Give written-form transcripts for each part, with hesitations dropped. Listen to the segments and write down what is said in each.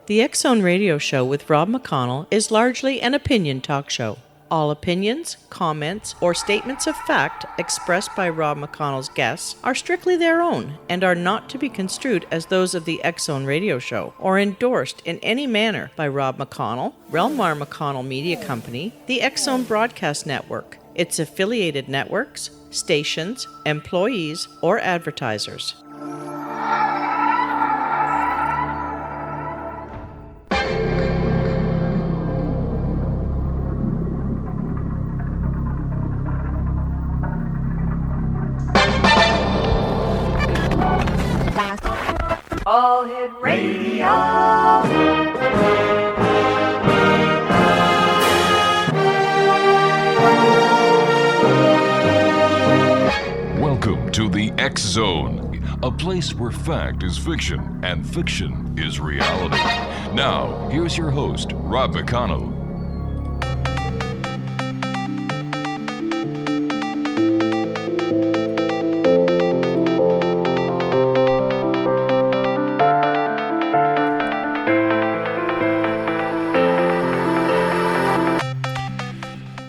The X Zone Radio Show with Rob McConnell is largely an opinion talk show. All opinions, comments, or statements of fact expressed by Rob McConnell's guests are strictly their own and are not to be construed as those of the X Zone Radio Show or endorsed in any manner by Rob McConnell, Relmar McConnell Media Company, the X Zone Broadcast Network, its affiliated networks, stations, employees, or advertisers. All Hit Radio. Welcome to the X Zone, a place where fact is fiction and fiction is reality. Now, here's your host, Rob McConnell.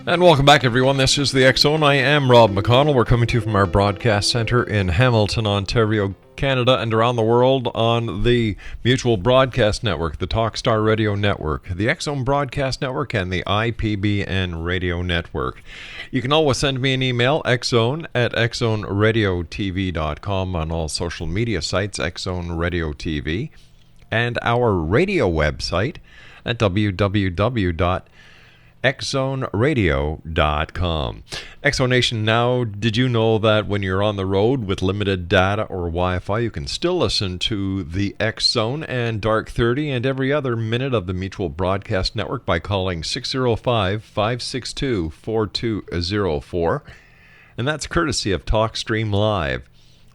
And welcome back, everyone. This is the X Zone. I am Rob McConnell. We're coming to you from our broadcast center in Hamilton, Ontario, Canada, and around the world on the Mutual Broadcast Network, the Talkstar Radio Network, the X Zone Broadcast Network, and the IPBN Radio Network. You can always send me an email, xzone@xzoneradiotv.com, on all social media sites, X Zone Radio TV, and our radio website at www.xzoneradio.com. Exonation now, did you know that when you're on the road with limited data or Wi-Fi, you can still listen to the X Zone and Dark 30 and every other minute of the Mutual Broadcast Network by calling 605-562-4204. And that's courtesy of TalkStream Live.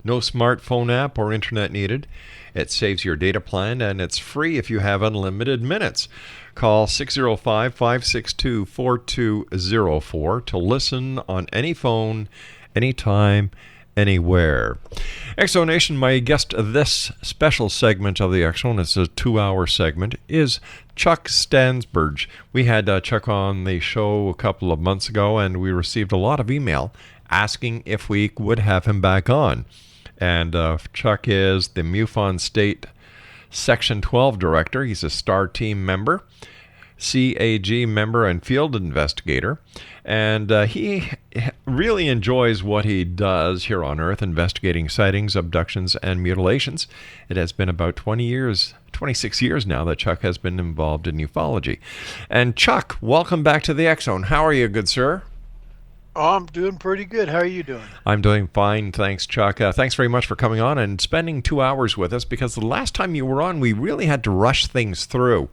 No smartphone app or internet needed. It saves your data plan and it's free if you have unlimited minutes. Call 605-562-4204 to listen on any phone, anytime, anywhere. Exonation, my guest this special segment of the Exxon, it's a 2-hour segment, is Chuck Stansburge. We had Chuck on the show a couple of months ago, and we received a lot of email asking if we would have him back on. And Chuck is the MUFON State Section 12 Director. He's a STAR team member, CAG member, and field investigator. And he really enjoys what he does here on Earth, investigating sightings, abductions, and mutilations. It has been about 26 years now that Chuck has been involved in ufology. And Chuck, welcome back to the X Zone. How are you, good sir? Oh, I'm doing pretty good. How are you doing? I'm doing fine, thanks, Chuck. Thanks very much for coming on and spending 2 hours with us, because the last time you were on, we really had to rush things through.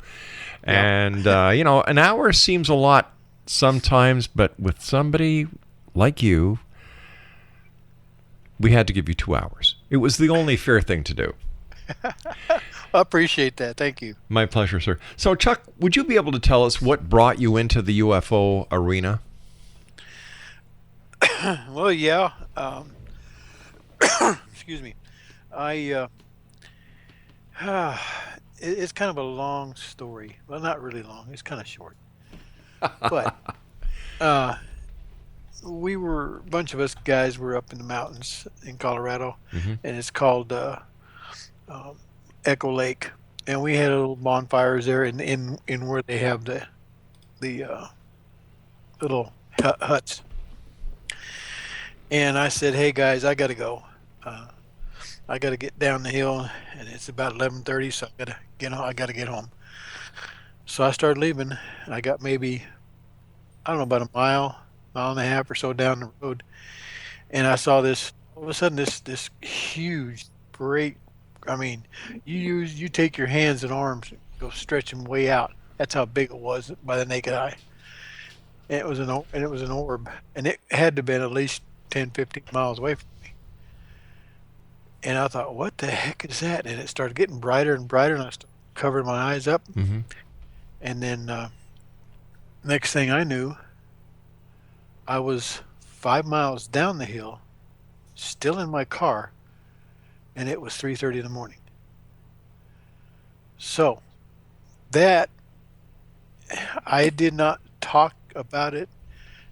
Yeah. And, an hour seems a lot sometimes, but with somebody like you, we had to give you 2 hours. It was the only fair thing to do. I appreciate that. Thank you. My pleasure, sir. So, Chuck, would you be able to tell us what brought you into the UFO arena? Well, yeah. Excuse me. It's kind of a long story. Well, not really long. It's kind of short. But a bunch of us guys were up in the mountains in Colorado, and it's called Echo Lake, and we had little bonfires there in where they have the little huts. And I said, "Hey guys, I got to go. I got to get down the hill, and it's about 11:30, so I got to get home." So I started leaving. I got maybe, I don't know, about a mile and a half or so down the road, and I saw this. All of a sudden, this huge, great. I mean, you take your hands and arms, go stretch them way out. That's how big it was by the naked eye. And it was an orb, and it had to have been at least 10, 15 miles away from me. And I thought, what the heck is that? And it started getting brighter and brighter, and I started covering my eyes up. And then next thing I knew, I was 5 miles down the hill, still in my car, and it was 3:30 in the morning. So that I did not talk about it,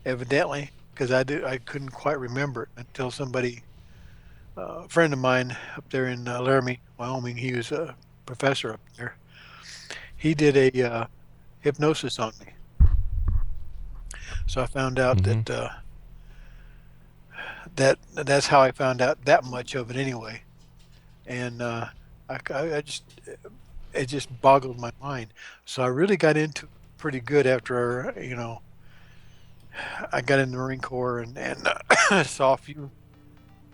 evidently, because I couldn't quite remember it until somebody, a friend of mine up there in Laramie, Wyoming, he was a professor up there. He did a hypnosis on me. So I found out Mm-hmm. that's how I found out that much of it anyway. And I just it just boggled my mind. So I really got into it pretty good after I got in the Marine Corps and saw a few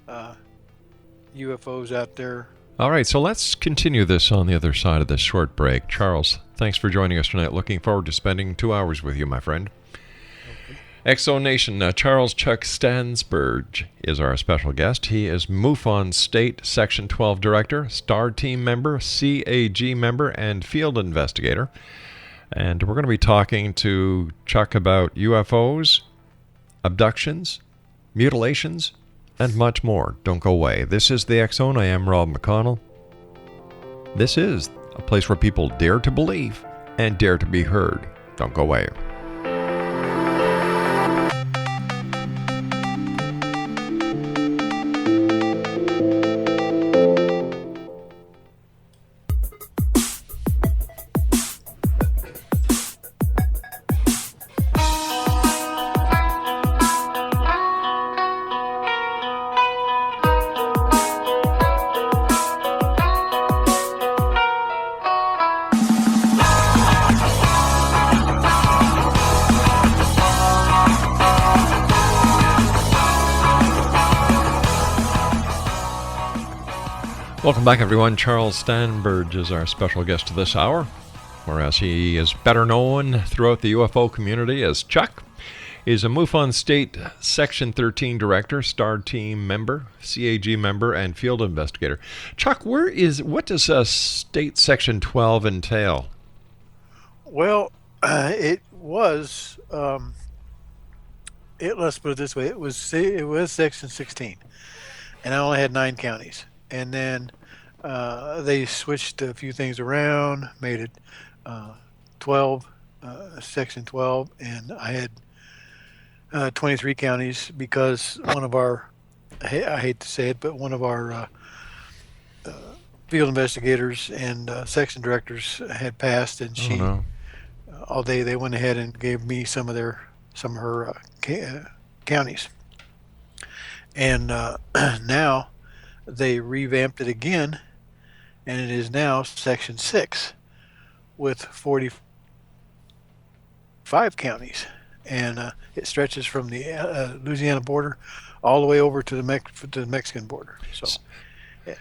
uh, UFOs out there. All right, so let's continue this on the other side of this short break. Charles, thanks for joining us tonight. Looking forward to spending 2 hours with you, my friend. Exo Nation, Charles Chuck Stansburge is our special guest. He is MUFON State Section 12 Director, STAR Team member, CAG member, and field investigator. And we're going to be talking to Chuck about UFOs, abductions, mutilations, and much more. Don't go away. This is the X Zone. I am Rob McConnell. This is a place where people dare to believe and dare to be heard. Don't go away. Welcome back, everyone. Charles Stansburge is our special guest this hour, whereas he is better known throughout the UFO community as Chuck. He's a MUFON State Section 13 Director, STAR Team member, CAG member, and field investigator. Chuck, what does State Section 12 entail? Well, it was. Let's put it this way: it was Section 16, and I only had 9 counties. And then they switched a few things around, made it 12, Section 12, and I had 23 counties because one of our, I hate to say it, but one of our field investigators and section directors had passed, and she, all day they went ahead and gave me some of her counties, and now they revamped it again, and it is now Section 6 with 45 counties, and it stretches from the Louisiana border all the way over to the Mexican border. So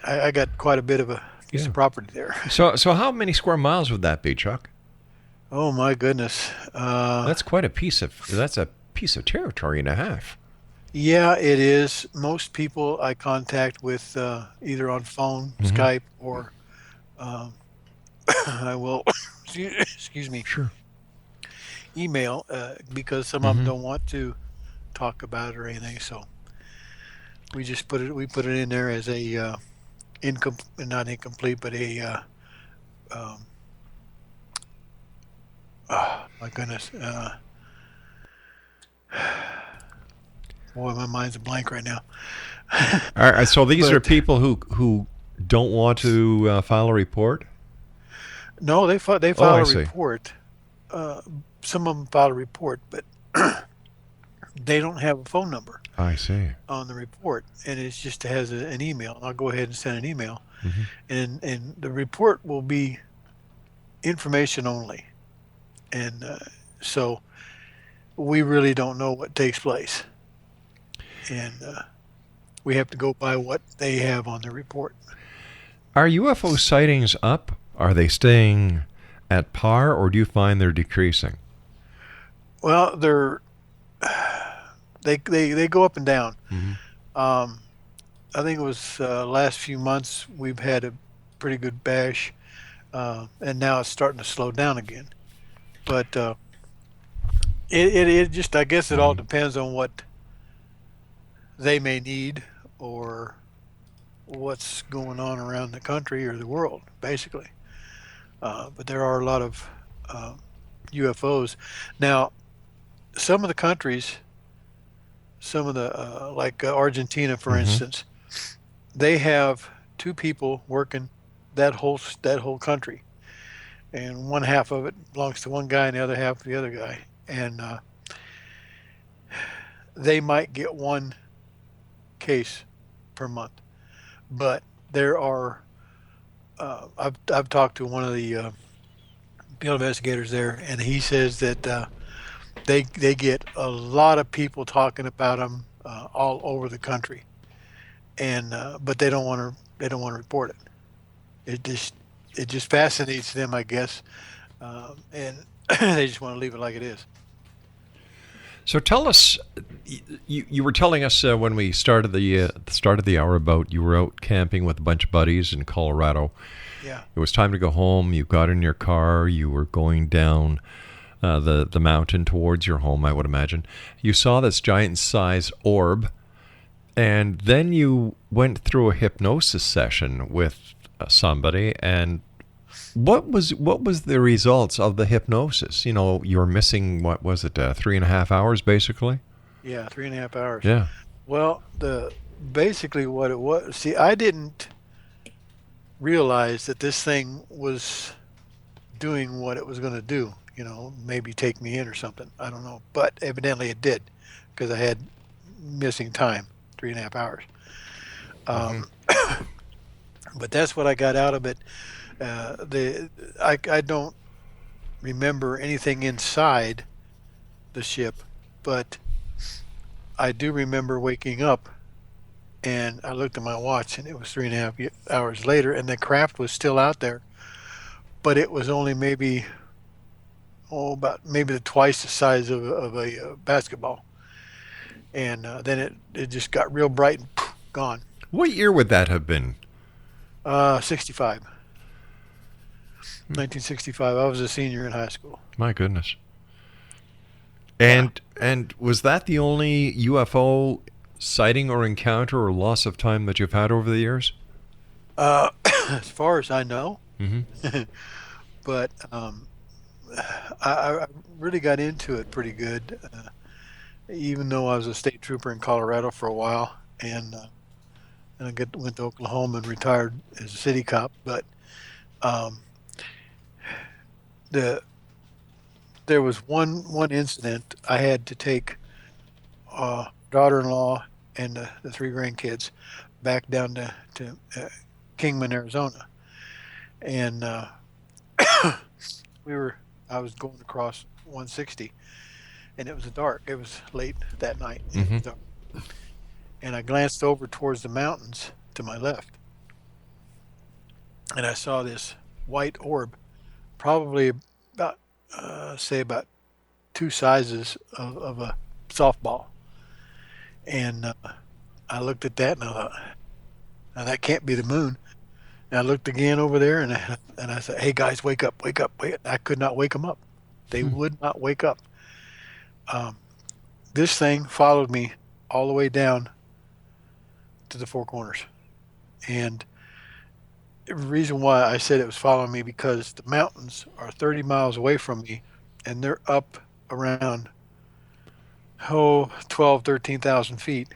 I got quite a bit of a piece of property there. So how many square miles would that be, Chuck? Oh my goodness, that's quite a piece of territory and a half. Yeah, it is. Most people I contact with either on phone, Skype, or I will, excuse me, email, because some of them don't want to talk about it or anything. So we just put it in there as a not incomplete, but a oh my goodness. Boy, my mind's a blank right now. All right, so these are people who don't want to file a report? No, they file a report. Some of them file a report, but they don't have a phone number. I see. On the report, and it just has an email. I'll go ahead and send an email, and the report will be information only, and so we really don't know what takes place. And we have to go by what they have on the report. Are UFO sightings up? Are they staying at par, or do you find they're decreasing? Well, they go up and down. I think it was last few months we've had a pretty good bash, and now it's starting to slow down again. But it just, I guess it all depends on what they may need or what's going on around the country or the world, basically. But there are a lot of UFOs. Now, some of the countries, some of the like Argentina, for instance, they have two people working that whole country, and one half of it belongs to one guy, and the other half to the other guy, and they might get one case per month, but there are. I've talked to one of the field investigators there, and he says that they get a lot of people talking about them all over the country, and but they don't want to report it. It just fascinates them, I guess, and they just want to leave it like it is. So tell us, you were telling us when we started the hour about you were out camping with a bunch of buddies in Colorado. Yeah. It was time to go home. You got in your car. You were going down the mountain towards your home, I would imagine. You saw this giant-sized orb, and then you went through a hypnosis session with somebody. And what was the results of the hypnosis? You know, you were missing, what was it, 3.5 hours, basically? Yeah, 3.5 hours. Yeah. Well, basically what it was. See, I didn't realize that this thing was doing what it was going to do. You know, maybe take me in or something. I don't know, but evidently it did, because I had missing time, 3.5 hours. But that's what I got out of it. I don't remember anything inside the ship, but I do remember waking up, and I looked at my watch, and it was 3.5 hours later, and the craft was still out there, but it was only maybe twice the size of a basketball, and then it just got real bright and gone. What year would that have been? 65. 1965. I was a senior in high school. My goodness. And was that the only UFO sighting or encounter or loss of time that you've had over the years? As far as I know. Mm-hmm. But I really got into it pretty good, even though I was a state trooper in Colorado for a while, and I went to Oklahoma and retired as a city cop. But there was one incident. I had to take daughter-in-law and the 3 grandkids back down to Kingman, Arizona, and I was going across 160, and it was dark. It was late that night. Mm-hmm. It was dark. And I glanced over towards the mountains to my left, and I saw this white orb, probably about about 2 sizes of a softball. And I looked at that, and I thought, now that can't be the moon. And I looked again over there, and I said, "Hey guys, wake up, wake up, wake up." I could not wake them up. They would not wake up. This thing followed me all the way down to the Four Corners. And the reason why I said it was following me, because the mountains are 30 miles away from me, and they're up around 12, 13,000 feet.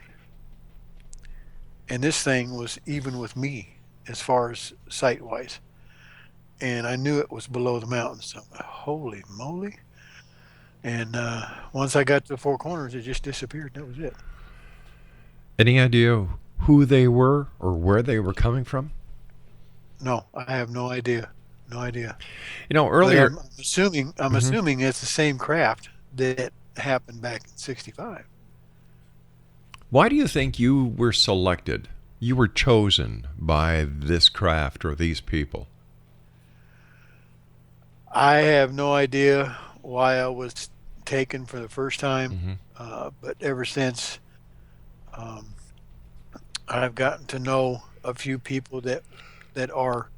And this thing was even with me as far as sight-wise. And I knew it was below the mountains. So, holy moly. And once I got to the Four Corners, it just disappeared. That was it. Any idea who they were or where they were coming from? No, I have no idea. No idea. You know, earlier... I'm assuming it's the same craft that happened back in 65. Why do you think you were selected? You were chosen by this craft or these people? I have no idea why I was taken for the first time, but ever since, I've gotten to know a few people that are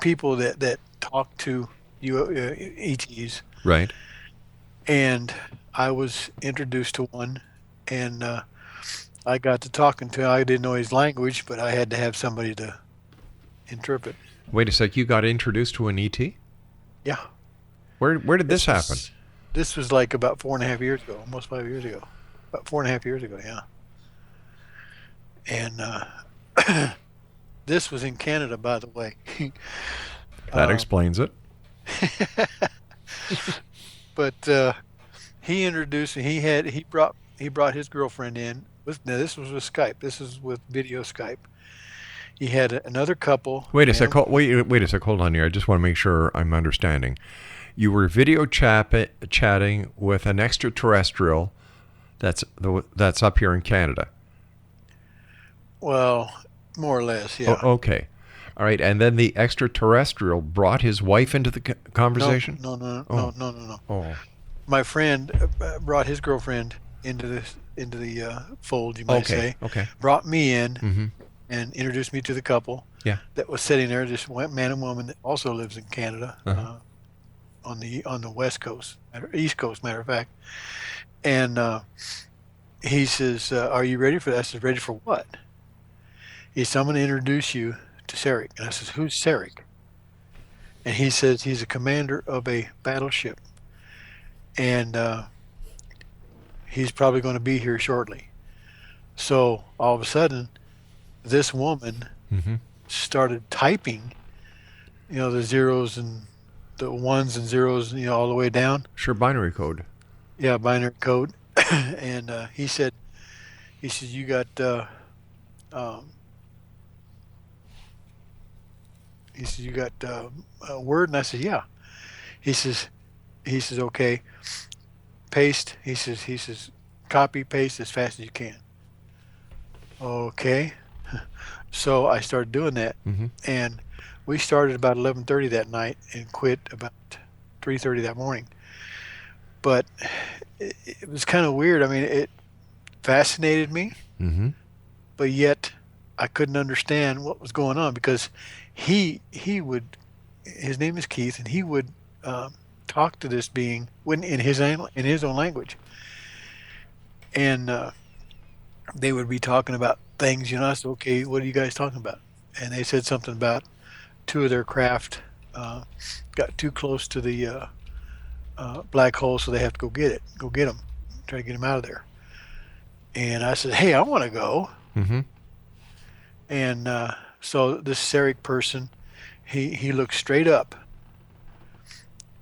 people that talk to ETs. Right. And I was introduced to one, and I got to talking to him. I didn't know his language, but I had to have somebody to interpret. Wait a sec, you got introduced to an ET? Yeah. Where did this happen? This was like about 4.5 years ago, almost 5 years ago. About 4.5 years ago, yeah. And this was in Canada, by the way. That explains it. But he introduced me. He brought his girlfriend in. Now this was with Skype. This is with video Skype. He had another couple. Wait a sec. Wait a sec. Hold on here. I just want to make sure I'm understanding. You were video chatting with an extraterrestrial that's up here in Canada. Well, more or less, yeah. Oh, okay. All right. And then the extraterrestrial brought his wife into the conversation? No. Oh. My friend brought his girlfriend into the fold, you might say. Okay. Brought me in and introduced me to the couple. Yeah. That was sitting there, this man and woman that also lives in Canada, on the West Coast, East Coast, matter of fact. And he says, "Are you ready for that?" I said, "Ready for what?" He said, "I'm going to introduce you to Sarek." And I says, "Who's Sarek?" And he says he's a commander of a battleship, and he's probably going to be here shortly. So all of a sudden, this woman started typing, the zeros and the ones and zeros, all the way down. Sure, binary code. Yeah, binary code. And he said, "You got you got a word?" And I said, "Yeah." He says, "Okay, paste." He says, "Copy, paste as fast as you can." Okay. So I started doing that, and we started about 11:30 that night and quit about 3:30 that morning. But it was kind of weird. I mean, it fascinated me, but yet I couldn't understand what was going on, because he would, his name is Keith, and he would talk to this being in his own language, and they would be talking about things. I said, "Okay, what are you guys talking about?" And they said something about two of their craft got too close to the black hole, so they have to go get them, try to get them out of there. And I said, "Hey, I want to go." And so this Sarek person, he looked straight up,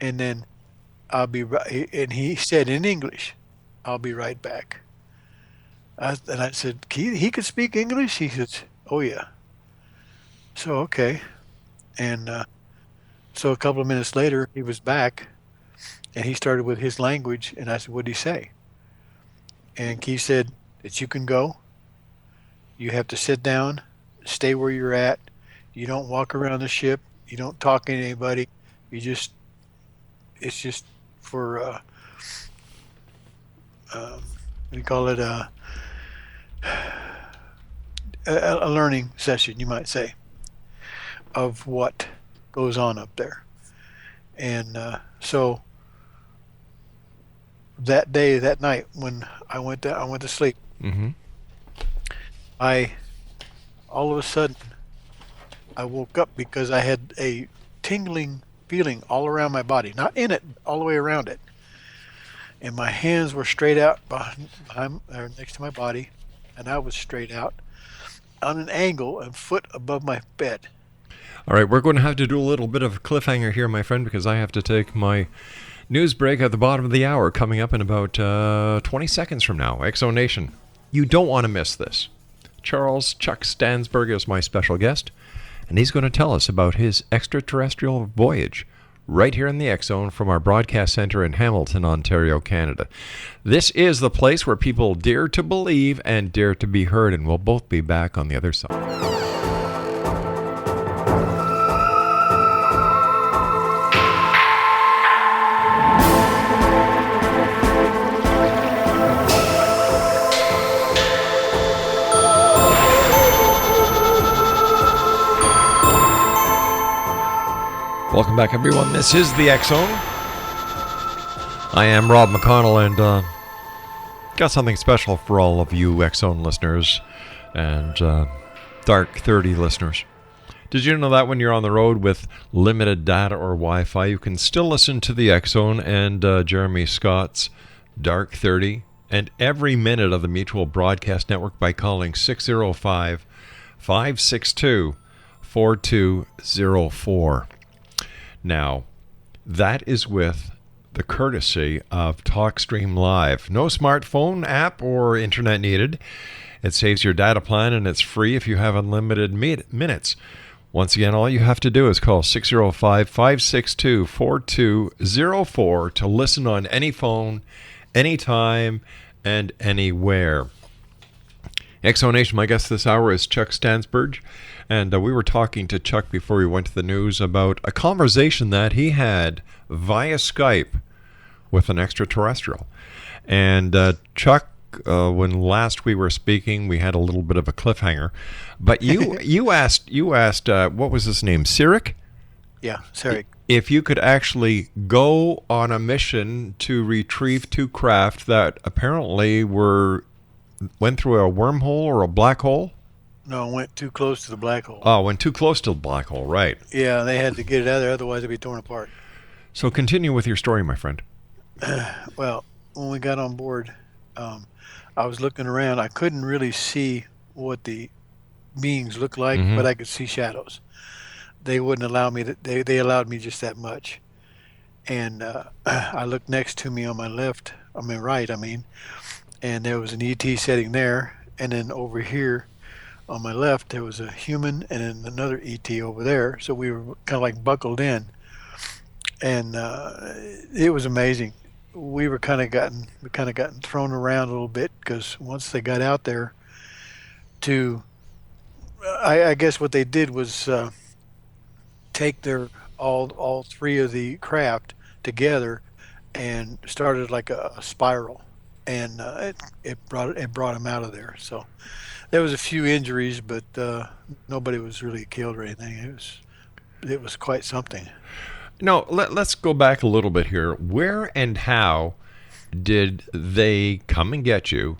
and then I'll be right. And he said in English, "I'll be right back." And I said, he could speak English? He says, "Oh yeah." So okay, and so a couple of minutes later, he was back, and he started with his language, and I said, "What did he say?" And Keith said that you can go. You have to sit down, stay where you're at. You don't walk around the ship. You don't talk to anybody. It's just for, what do you call it, a learning session, you might say, of what goes on up there. And so that night when I went to sleep, all of a sudden I woke up because I had a tingling feeling all around my body, not in it, all the way around it. And my hands were straight out behind or next to my body, and I was straight out on an angle, a foot above my bed. All right, we're going to have to do a little bit of a cliffhanger here, my friend, because I have to take my news break at the bottom of the hour, coming up in about 20 seconds from now. Exo Nation, you don't want to miss this. Charles Chuck Stansburge is my special guest, and he's going to tell us about his extraterrestrial voyage right here in the X Zone from our broadcast center in Hamilton, Ontario, Canada. This is the place where people dare to believe and dare to be heard, and we'll both be back on the other side. Welcome back, everyone. This is the X Zone. I am Rob McConnell, and got something special for all of you X Zone listeners and Dark 30 listeners. Did you know that when you're on the road with limited data or Wi-Fi, you can still listen to the X-Zone and Jeremy Scott's Dark 30 and every minute of the Mutual Broadcast Network by calling 605-562-4204. Now, that is with the courtesy of TalkStream Live. No smartphone app or internet needed. It saves your data plan and it's free if you have unlimited minutes. Once again, all you have to do is call 605-562-4204 to listen on any phone, anytime, and anywhere. Exonation, my guest this hour is Chuck Stansburge, and we were talking to Chuck before we went to the news about a conversation that he had via Skype with an extraterrestrial. And Chuck, when last we were speaking, we had a little bit of a cliffhanger, but you asked what was his name, Sirik? Yeah, Sirik. If you could actually go on a mission to retrieve two craft that apparently went through a wormhole or a black hole? No, it went too close to the black hole. Oh, went too close to the black hole, right. Yeah, they had to get it out of there, otherwise it'd be torn apart. So continue with your story, my friend. Well, when we got on board, I was looking around. I couldn't really see what the beings looked like, but I could see shadows. They wouldn't allow me to, they allowed me just that much. And I looked next to me on my right, and there was an ET sitting there. And then over here on my left, there was a human and then another ET over there. So we were kind of like buckled in. And it was amazing. We kind of gotten thrown around a little bit because once they got out there I guess what they did was take their all three of the craft together and started like a spiral, and it brought them out of there. So there was a few injuries, but nobody was really killed or anything. It was quite something. No, let's go back a little bit here. Where and how did they come and get you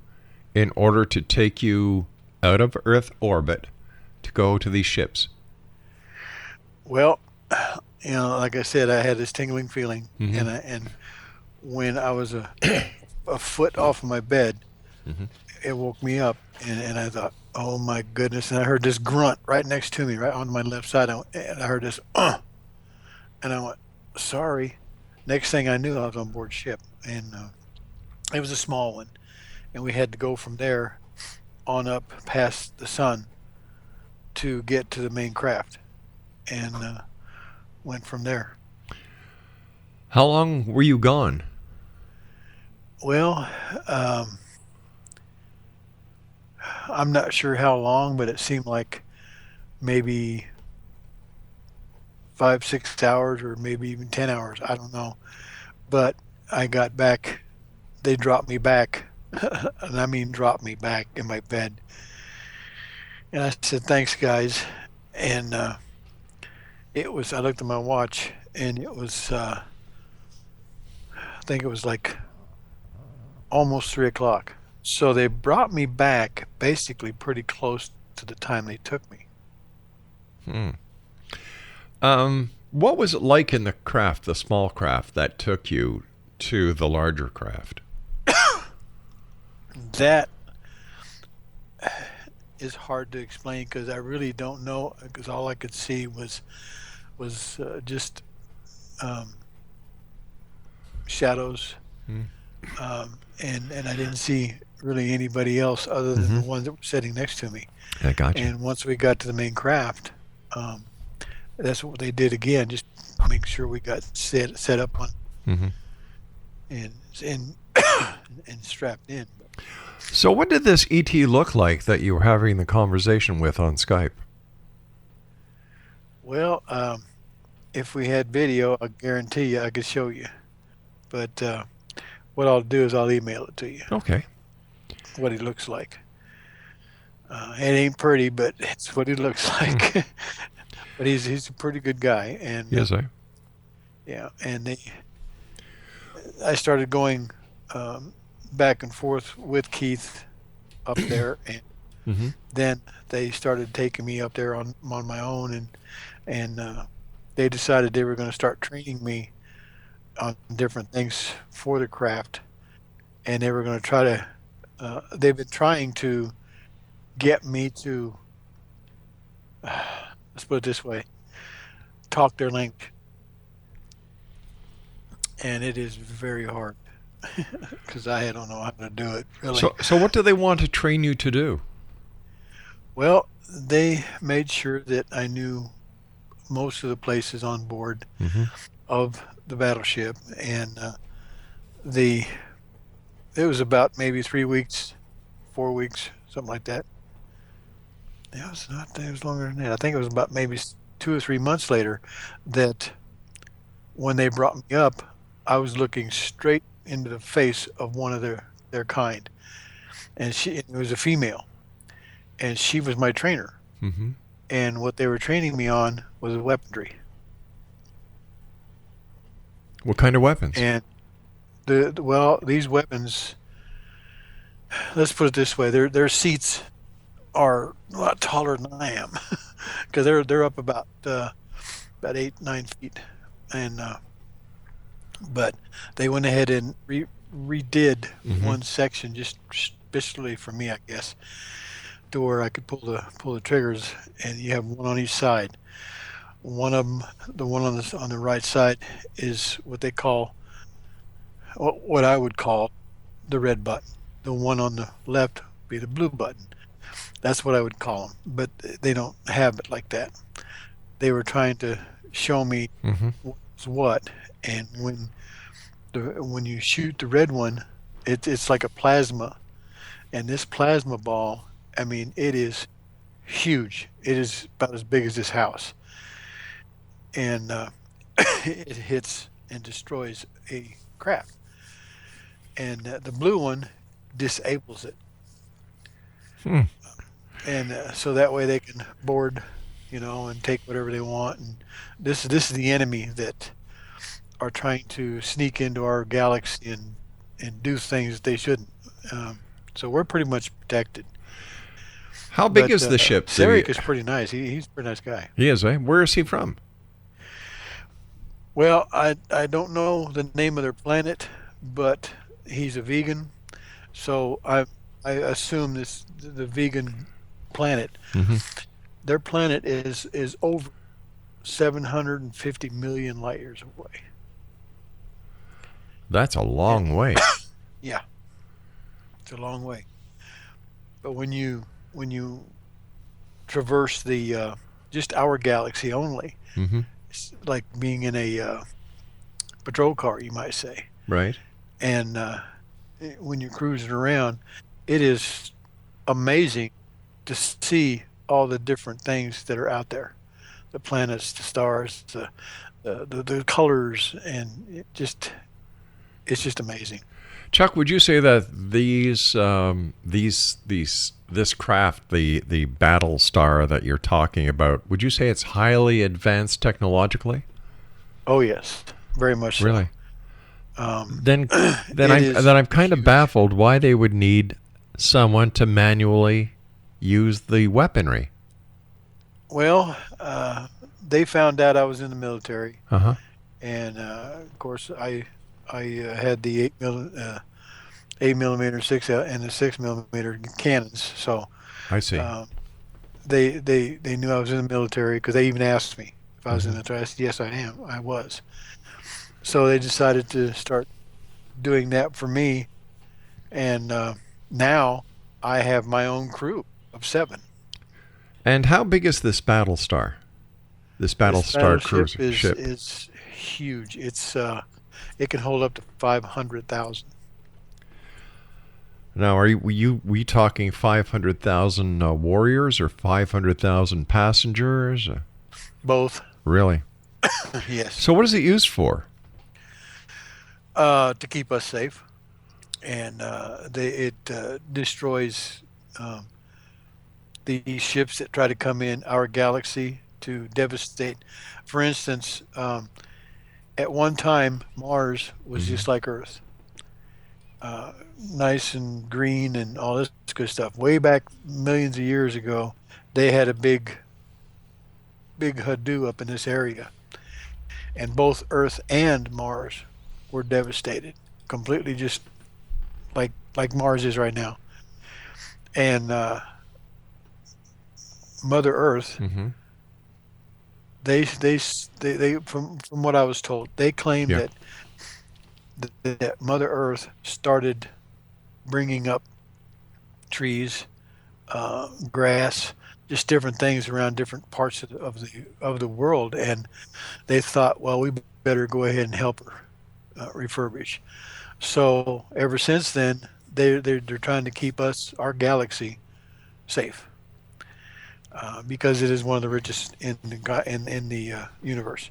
in order to take you out of Earth orbit to go to these ships? Well, like I said, I had this tingling feeling, and when I was a foot off of my bed, it woke me up, and I thought, oh my goodness! And I heard this grunt right next to me, right on my left side, and I heard this, and I went, sorry. Next thing I knew, I was on board ship, and it was a small one, and we had to go from there on up past the sun to get to the main craft, and went from there. How long were you gone? Well, I'm not sure how long, but it seemed like maybe 5-6 hours or maybe even 10 hours. I don't know. But I got back. They dropped me back. And I mean dropped me back in my bed. And I said, thanks, guys. And I looked at my watch, and it was, I think it was like almost 3 o'clock. So they brought me back basically pretty close to the time they took me. What was it like in the craft, the small craft that took you to the larger craft? That is hard to explain because I really don't know, because all I could see was just shadows, and I didn't see really anybody else other than the ones that were sitting next to me. I got you. And once we got to the main craft, that's what they did again, just make sure we got set up on and strapped in. So what did this ET look like that you were having the conversation with on Skype? Well, if we had video, I guarantee you I could show you. But what I'll do is I'll email it to you. Okay. What he looks like. It ain't pretty, but it's what he looks like. But he's a pretty good guy, and yes, sir. Yeah, and I started going back and forth with Keith up there, and Mm-hmm. Then they started taking me up there on my own, and they decided they were going to start training me on different things for the craft, and they were going to try to. They've been trying to get me to, let's put it this way, talk their language, and it is very hard because I don't know how to do it really. So what do they want to train you to do? Well, they made sure that I knew most of the places on board Mm-hmm. of the battleship, and it was about maybe 3 weeks, 4 weeks, something like that. It was not. It was longer than that. I think it was about maybe 2 or 3 months later that when they brought me up, I was looking straight into the face of one of their kind, and it was a female, and she was my trainer. Mm-hmm. And what they were training me on was weaponry. What kind of weapons? And these weapons, let's put it this way: their seats are a lot taller than I am, because they're up about 8-9 feet, and but they went ahead and redid one section just especially for me, I guess, to where I could pull the triggers, and you have one on each side. One of them, the one on the right side, is what they call, what I would call, the red button. The one on the left would be the blue button. That's what I would call them, but they don't have it like that. They were trying to show me what's what, and when you shoot the red one, it's like a plasma, and this plasma ball, I mean, it is huge. It is about as big as this house, and it hits and destroys a craft. And the blue one disables it, and so that way they can board, and take whatever they want. And this is the enemy that are trying to sneak into our galaxy and do things that they shouldn't. So we're pretty much protected. How big is the ship? Sarek is pretty nice. He's a pretty nice guy. He is, eh? Where is he from? Well, I don't know the name of their planet, but he's a vegan, so I assume the vegan planet. Their planet is over 750 million light years away. That's a long way. Yeah, it's a long way. But when you traverse the just our galaxy only, it's like being in a patrol car, you might say. Right. And when you're cruising around, it is amazing to see all the different things that are out there, the planets, the stars, the colors, and it's just amazing. Chuck, would you say that this craft, the Battlestar that you're talking about, would you say it's highly advanced technologically? Oh yes, very much so. Really? Then I'm kind of baffled why they would need someone to manually use the weaponry. Well, they found out I was in the military, and of course I had the 8mm 6 and the 6mm cannons. So I see. They knew I was in the military, because they even asked me if I was in the military. I said, yes, I am. I was. So they decided to start doing that for me, and now I have my own crew of 7. And how big is this Battlestar? This Battlestar cruise ship is huge. It's it can hold up to 500,000. Now, we talking 500,000 warriors or 500,000 passengers? Both. Really? Yes. So what is it used for? To keep us safe, and it destroys the ships that try to come in our galaxy to devastate. For instance, at one time Mars was just like Earth, nice and green and all this good stuff. Way back millions of years ago, they had a big hoodoo up in this area, and both Earth and Mars were devastated, completely just like Mars is right now. And Mother Earth, Mm-hmm. they from what I was told, they claim Yeah. that Mother Earth started bringing up trees, grass, just different things around different parts of the world, and they thought, well, we better go ahead and help her refurbish. So ever since then, they're trying to keep our galaxy safe, because it is one of the richest in the universe.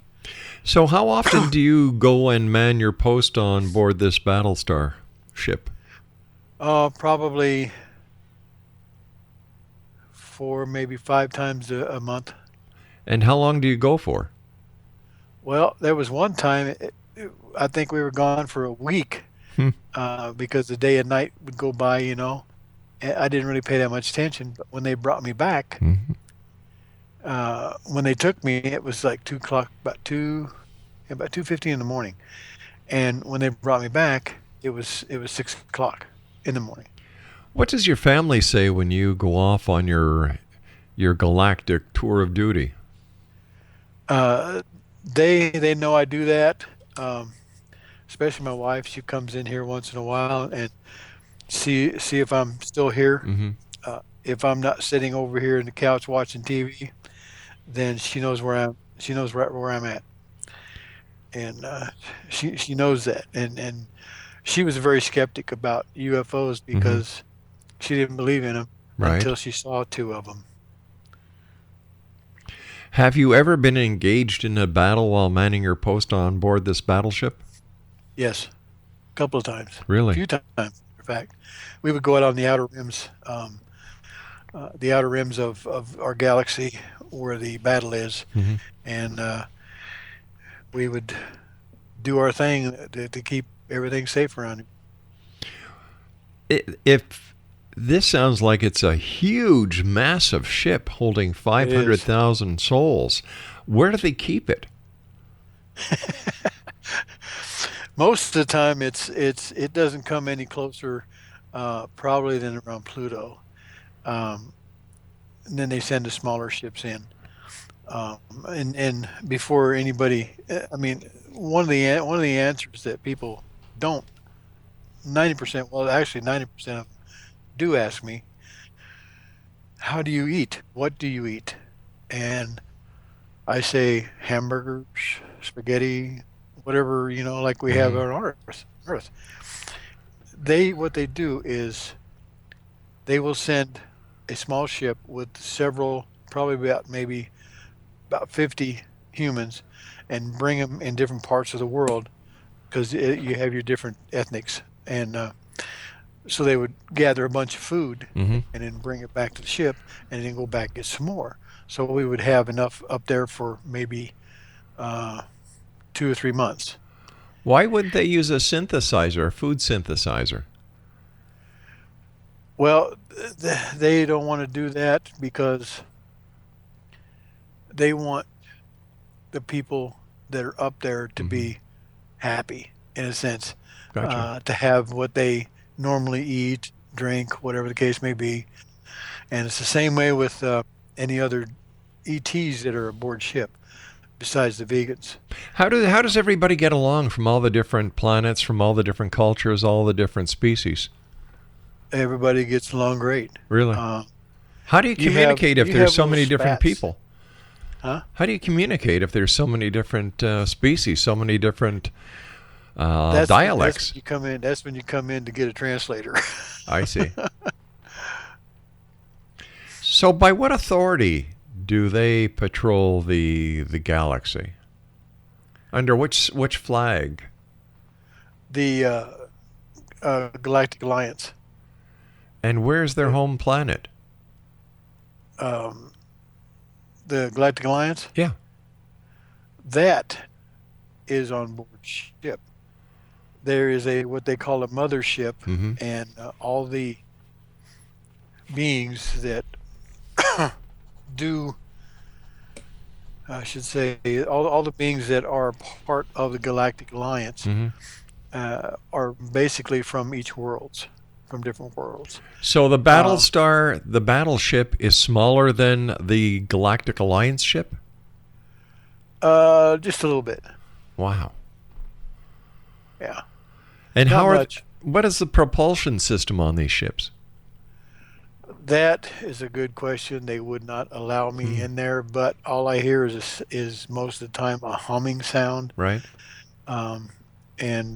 So how often do you go and man your post on board this Battlestar ship? Probably 4, maybe 5 times a month. And how long do you go for? Well, there was one time, I think we were gone for a week, Hmm. because the day and night would go by, and I didn't really pay that much attention. But when they brought me back, Mm-hmm. when they took me, it was like 2 o'clock, about 2:15 in the morning. And when they brought me back, it was 6 o'clock in the morning. What does your family say when you go off on your galactic tour of duty? They know I do that. Especially my wife. She comes in here once in a while and see if I'm still here. Mm-hmm. If I'm not sitting over here in the couch watching TV, then she knows she knows right where I'm at, and she knows that. And she was very skeptic about UFOs because she didn't believe in them Right. until she saw 2 of them. Have you ever been engaged in a battle while manning your post on board this battleship? Yes, a couple of times. Really? A few times, in fact. We would go out on the outer rims, of our galaxy where the battle is, Mhm. and we would do our thing to keep everything safe around here. If this sounds like it's a huge, massive ship holding 500,000 souls, where do they keep it? Most of the time, it doesn't come any closer, probably than around Pluto. And then they send the smaller ships in. And before anybody, I mean, one of the answers that people don't, 90%, well, actually 90% of them do ask me, how do you eat? What do you eat? And I say hamburgers, spaghetti, whatever, like we have on Earth. What they do is they will send a small ship with several, probably about 50 humans, and bring them in different parts of the world, because you have your different ethnics, and so they would gather a bunch of food Mm-hmm. and then bring it back to the ship, and then go back and get some more. So we would have enough up there for maybe 2 or 3 months. Why wouldn't they use a synthesizer, a food synthesizer? Well, they don't want to do that because they want the people that are up there to be happy, in a sense, Gotcha. to have what they normally eat, drink, whatever the case may be. And it's the same way with any other ETs that are aboard ship, besides the vegans. How does everybody get along from all the different planets, from all the different cultures, all the different species? Everybody gets along great. Really? How do you you have- communicate if you there's have so little many different spats. people? Huh? How do you communicate if there's so many different species, so many different That's dialects? That's when you come in to get a translator. I see. So by what authority do they patrol the galaxy? Under which flag? The Galactic Alliance. And where's their home planet? The Galactic Alliance, Yeah. that is on board ship. there is a what they call a mothership, Mm-hmm. and all the beings that do, I should say, all the beings that are part of the Galactic Alliance Mm-hmm. are basically from from different worlds. So the Battlestar, the battleship, is smaller than the Galactic Alliance ship? Just a little bit, Wow. yeah. And Not how are much. what is the propulsion system on these ships? That is a good question. They would not allow me in there, but all I hear is most of the time a humming sound, Right? and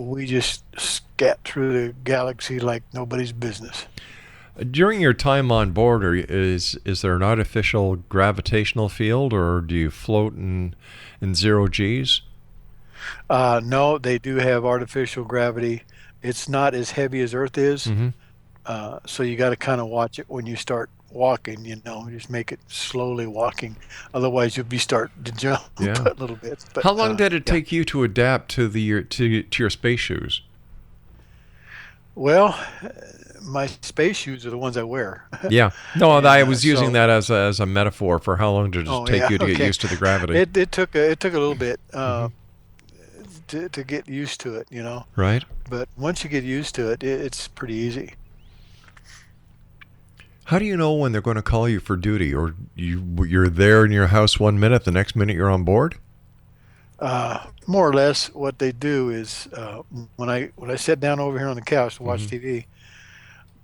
we just scat through the galaxy like nobody's business. During your time on board, is there an artificial gravitational field, or do you float in zero G's? No, they do have artificial gravity. It's not as heavy as Earth is, Mm-hmm. so you got to kind of watch it when you start walking. Just make it slowly walking. Otherwise, you'll be starting to jump Yeah. a little bit. But, How long did it yeah. take you to adapt to your space shoes? Well, my space shoes are the ones I wear. Yeah. No, And, I was using so- that as a metaphor for how long did it Oh, take yeah, you to get okay. used to the gravity, It took a little bit to get used to it, right? But once you get used to it, it's pretty easy. How do you know when they're going to call you for duty, or you're there in your house 1 minute, the next minute you're on board? More or less, what they do is when I sit down over here on the couch to watch TV,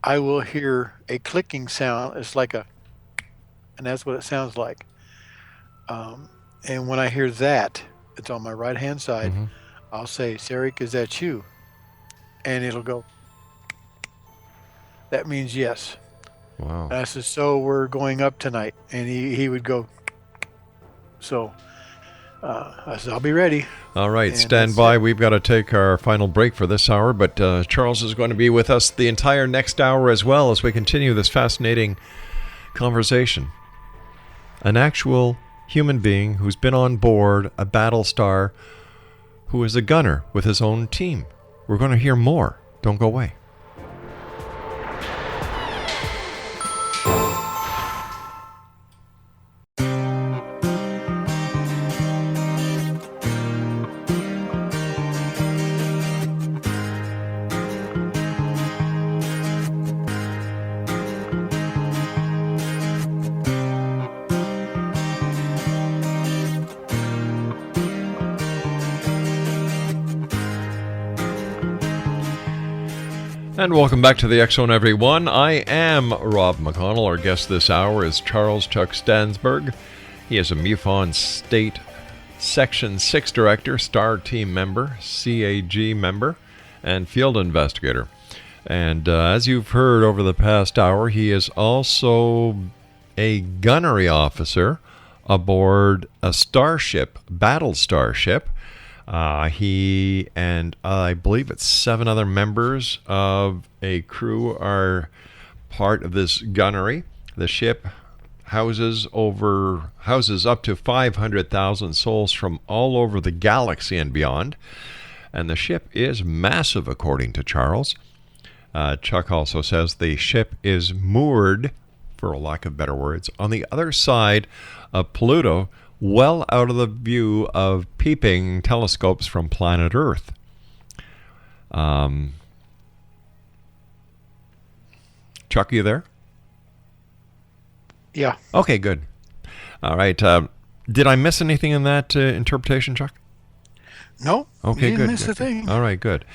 I will hear a clicking sound. It's like and that's what it sounds like. And when I hear that, it's on my right hand side. Mhm. I'll say, "Sarek, is that you?" And it'll go. That means yes. Wow. And I said, "So we're going up tonight," and he would go. So I said, "I'll be ready." All right, And stand that's by. it. We've got to take our final break for this hour, but Charles is going to be with us the entire next hour as well as we continue this fascinating conversation. An actual human being who's been on board a Battlestar, who is a gunner with his own team. We're going to hear more. Don't go away. And welcome back to the X Zone, everyone. I am Rob McConnell. Our guest this hour is Charles Chuck Stansburge. He is a MUFON State Section 6 Director, STAR Team member, CAG member, and field investigator. And as you've heard over the past hour, he is also a gunnery officer aboard a starship, Battlestar ship. He and I believe it's 7 other members of a crew are part of this gunnery. The ship houses up to 500,000 souls from all over the galaxy and beyond. And the ship is massive, according to Charles. Chuck also says the ship is moored, for a lack of better words, on the other side of Pluto, well out of the view of peeping telescopes from planet Earth. Chuck, you there? Yeah. Okay, good. All right. Did I miss anything in that interpretation, Chuck? No. Okay, you good. didn't miss a good. thing. All right, good.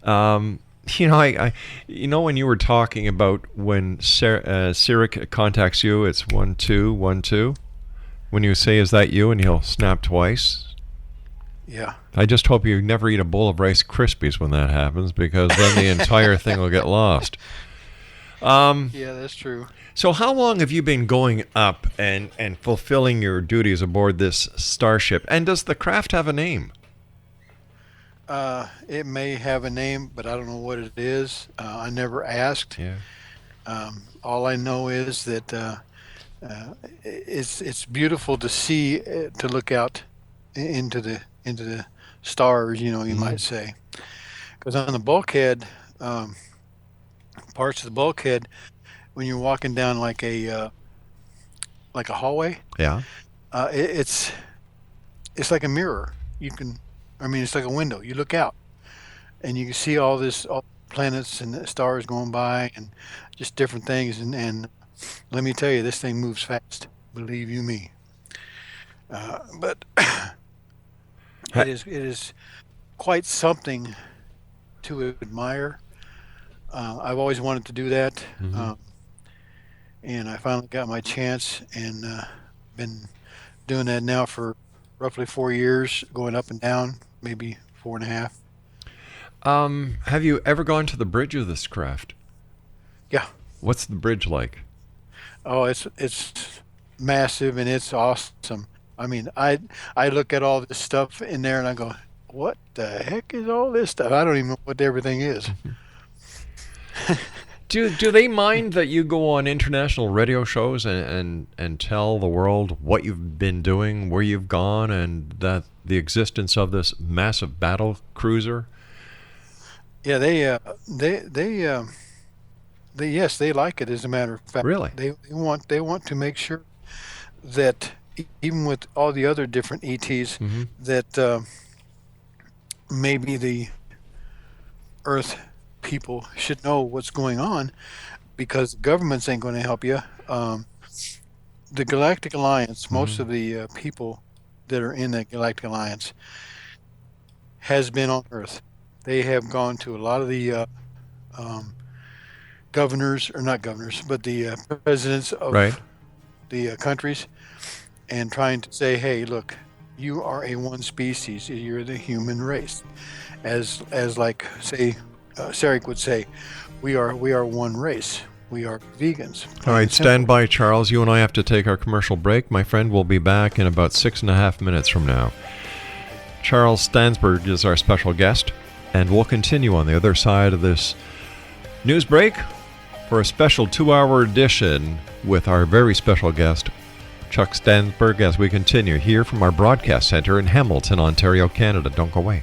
I when you were talking about when Sarek contacts you, it's 1212. When you say, "Is that you?" and he'll snap twice. Yeah. I just hope you never eat a bowl of Rice Krispies when that happens, because then the entire thing will get lost. Yeah, that's true. So how long have you been going up and fulfilling your duties aboard this starship? And does the craft have a name? It may have a name, but I don't know what it is. I never asked. Yeah. All I know is that it's beautiful to see, to look out into the stars. You Mm-hmm. might say. Because on the bulkhead, parts of the bulkhead, when you're walking down like a hallway, Yeah. it's like a mirror. It's like a window. You look out, and you can see all planets and stars going by, and just different things. And let me tell you, this thing moves fast. Believe you me. But it is quite something to admire. I've always wanted to do that, and I finally got my chance, and been doing that now for roughly 4 years, going up and down, maybe 4.5. Have you ever gone to the bridge of this craft? Yeah. What's the bridge like? Oh, it's massive and it's awesome. I mean, I look at all this stuff in there and I go, what the heck is all this stuff? I don't even know what everything is. Do they mind that you go on international radio shows and tell the world what you've been doing, where you've gone, and that the existence of this massive battle cruiser? Yeah, yes, they like it. As a matter of fact, Really, they want to make sure that even with all the other different ETs, that maybe the Earth people should know what's going on, because governments ain't going to help you. The Galactic Alliance, most of the people that are in the Galactic Alliance has been on Earth. They have gone to a lot of the governors, or not governors, but the presidents of the countries, and trying to say, hey, look, you are a one species. You're the human race. As like, say, Sarek would say, we are one race. We are vegans. All right, stand by, Charles. You and I have to take our commercial break. My friend will be back in about 6.5 minutes from now. Charles Stansburge is our special guest, and we'll continue on the other side of this news break for a special 2-hour edition with our very special guest, Chuck Stansburge, as we continue here from our broadcast center in Hamilton, Ontario, Canada. Don't go away.